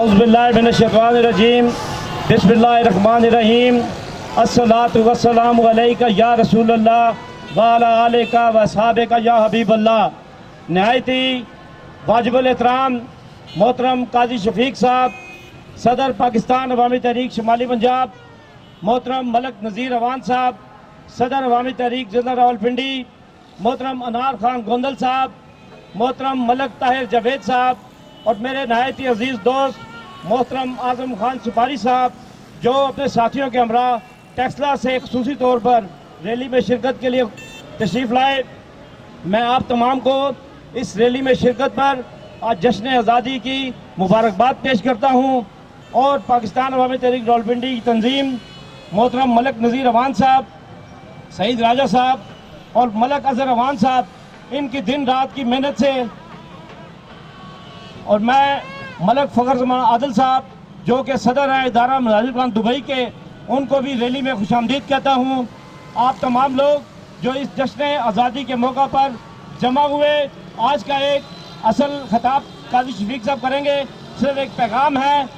औज़ुबिल्लाहिमिनश्शैतानिर्रजीम बिस्मिल्लाहिर्रहमानिर्रहीम अस्सलातु वस्सलामु अलैका या रसूलल्लाह व अला आलिका व असहाबिका या हबीबल्लाह। नहायत ही वाजिबुल एहतराम मोहतरम काजी शफीक साहब, सदर पाकिस्तान अवामी तहरीक शुमाली पंजाब, मोहतरम मलक नज़ीर अवान साहब, सदर अवामी तहरीक ज़िला रावलपिंडी, मोहतरम अनार खान गोंदल साहब, मोहतरम मलक ताहिर जावेद साहब और मेरे नहायत ही अजीज़ दोस्त मोहतरम आज़म खान सुपारी साहब, जो अपने साथियों के हमरा टेक्सला से ख़ुसूसी तौर पर रैली में शिरकत के लिए तशरीफ़ लाए। मैं आप तमाम को इस रैली में शिरकत पर आज जश्न आज़ादी की मुबारकबाद पेश करता हूँ और पाकिस्तान अवामी तहरीक रावलपिंडी की तंजीम, मोहतरम मलक नज़ीर अवान साहब, सईद राजा साहब और मलक अज़हर अवान साहब, इनकी दिन रात की मेहनत से, और मैं मलक फ़खर ज़मान आदिल साहब जो कि सदर हैं इदारा मुलाजिम खान दुबई के, उनको भी रैली में खुशामदीद कहता हूँ। आप तमाम लोग जो इस जश्न आज़ादी के मौका पर जमा हुए, आज का एक असल खिताब काजी शफीक साहब करेंगे। सिर्फ एक पैगाम है